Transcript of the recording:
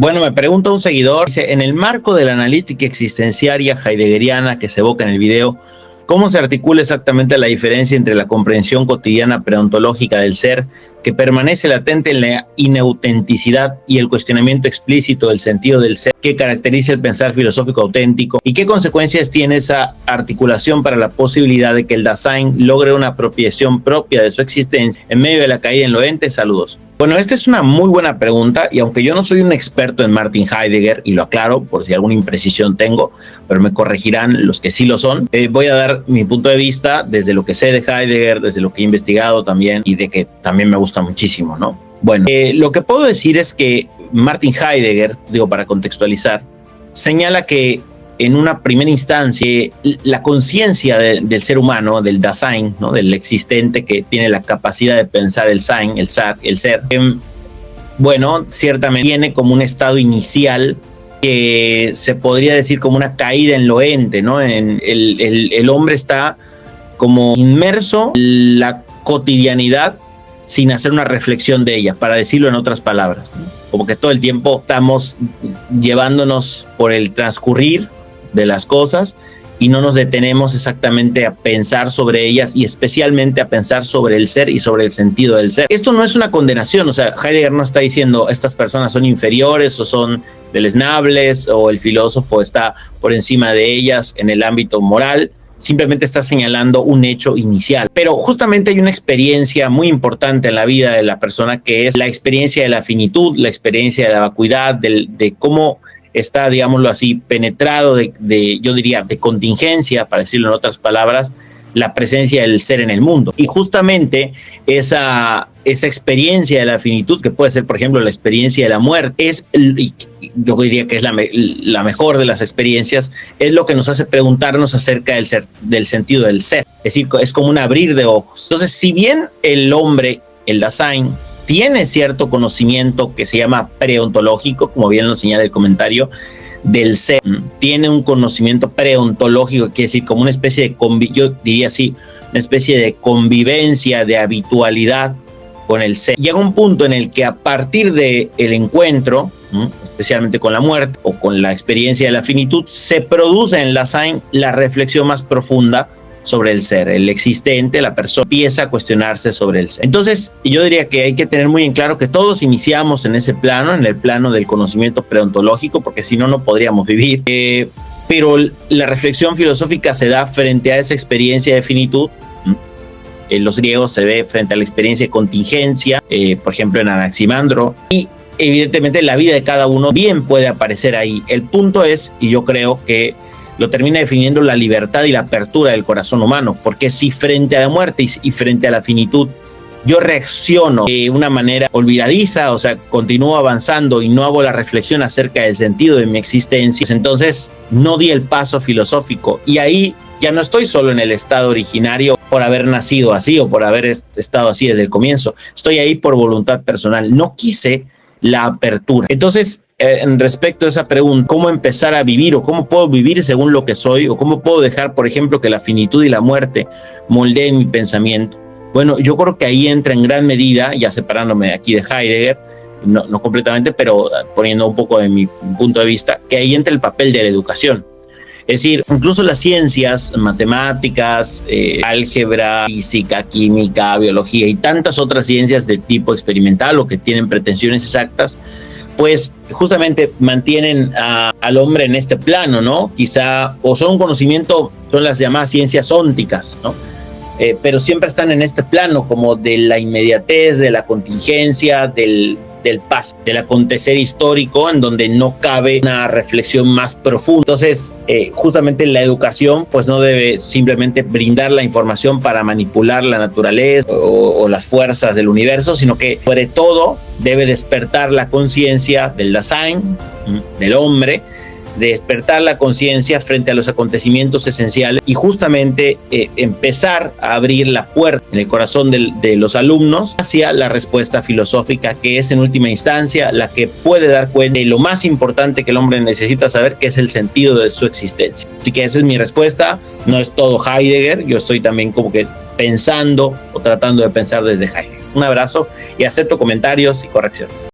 Bueno, me pregunta un seguidor, dice, en el marco de la analítica existenciaria heideggeriana que se evoca en el video, ¿cómo se articula exactamente la diferencia entre la comprensión cotidiana preontológica del ser, que permanece latente en la inautenticidad, y el cuestionamiento explícito del sentido del ser que caracteriza el pensar filosófico auténtico? ¿Y qué consecuencias tiene esa articulación para la posibilidad de que el Dasein logre una apropiación propia de su existencia en medio de la caída en lo ente? Saludos. Bueno, esta es una muy buena pregunta, y aunque yo no soy un experto en Martin Heidegger, y lo aclaro por si alguna imprecisión tengo, pero me corregirán los que sí lo son, voy a dar mi punto de vista desde lo que sé de Heidegger, desde lo que he investigado también, y de que también me gusta muchísimo, ¿no? Bueno, lo que puedo decir es que Martin Heidegger, digo para contextualizar, señala que en una primera instancia la conciencia del ser humano, del Dasein, ¿no? Del existente que tiene la capacidad de pensar el Sein, el ser, bueno, ciertamente tiene como un estado inicial que se podría decir como una caída en lo ente, ¿no? El hombre está como inmerso en la cotidianidad sin hacer una reflexión de ella, para decirlo en otras palabras, ¿no? Como que todo el tiempo estamos llevándonos por el transcurrir de las cosas y no nos detenemos exactamente a pensar sobre ellas, y especialmente a pensar sobre el ser y sobre el sentido del ser. Esto no es una condenación, o sea, Heidegger no está diciendo estas personas son inferiores o son deleznables o el filósofo está por encima de ellas en el ámbito moral. Simplemente está señalando un hecho inicial. Pero justamente hay una experiencia muy importante en la vida de la persona, que es la experiencia de la finitud, la experiencia de la vacuidad, de cómo está, digámoslo así, penetrado yo diría, de contingencia, para decirlo en otras palabras, la presencia del ser en el mundo. Y justamente esa experiencia de la finitud, que puede ser, por ejemplo, la experiencia de la muerte, yo diría que es la mejor de las experiencias, es lo que nos hace preguntarnos acerca del sentido del ser. Es decir, es como un abrir de ojos. Entonces, si bien el hombre, el Dasein, tiene cierto conocimiento que se llama preontológico, como bien lo señala el comentario, del ser, tiene un conocimiento preontológico, quiere decir como una especie de, yo diría así, una especie de convivencia, de habitualidad con el ser. Llega un punto en el que a partir del encuentro, especialmente con la muerte o con la experiencia de la finitud, se produce en Dasein la reflexión más profunda sobre el ser, el existente. La persona empieza a cuestionarse sobre el ser. Entonces, yo diría que hay que tener muy en claro que todos iniciamos en ese plano, en el plano del conocimiento preontológico, porque si no, no podríamos vivir. Pero la reflexión filosófica se da frente a esa experiencia de finitud. En los griegos se ve frente a la experiencia de contingencia, por ejemplo en Anaximandro, y evidentemente la vida de cada uno bien puede aparecer ahí. El punto es, y yo creo que lo termina definiendo, la libertad y la apertura del corazón humano, porque si frente a la muerte y frente a la finitud yo reacciono de una manera olvidadiza, o sea, continúo avanzando y no hago la reflexión acerca del sentido de mi existencia, pues entonces no di el paso filosófico, y ahí ya no estoy solo en el estado originario por haber nacido así o por haber estado así desde el comienzo, estoy ahí por voluntad personal, no quise la apertura. Entonces, respecto a esa pregunta, ¿cómo empezar a vivir o cómo puedo vivir según lo que soy, o cómo puedo dejar, por ejemplo, que la finitud y la muerte moldeen mi pensamiento? Bueno, yo creo que ahí entra en gran medida, ya separándome aquí de Heidegger, no completamente, pero poniendo un poco de mi punto de vista, que ahí entra el papel de la educación. Es decir, incluso las ciencias, matemáticas, álgebra, física, química, biología y tantas otras ciencias de tipo experimental o que tienen pretensiones exactas, pues justamente mantienen al hombre en este plano, ¿no? Quizá, o son un conocimiento, son las llamadas ciencias ónticas, ¿no? Pero siempre están en este plano como de la inmediatez, de la contingencia, del paso, del acontecer histórico, en donde no cabe una reflexión más profunda. Entonces, justamente la educación pues no debe simplemente brindar la información para manipular la naturaleza o las fuerzas del universo, sino que sobre todo debe despertar la conciencia del Dasein, del hombre, de despertar la conciencia frente a los acontecimientos esenciales, y justamente empezar a abrir la puerta en el corazón de los alumnos hacia la respuesta filosófica, que es en última instancia la que puede dar cuenta de lo más importante que el hombre necesita saber, que es el sentido de su existencia. Así que esa es mi respuesta. No es todo Heidegger, yo estoy también como que pensando o tratando de pensar desde Heidegger. Un abrazo y acepto comentarios y correcciones.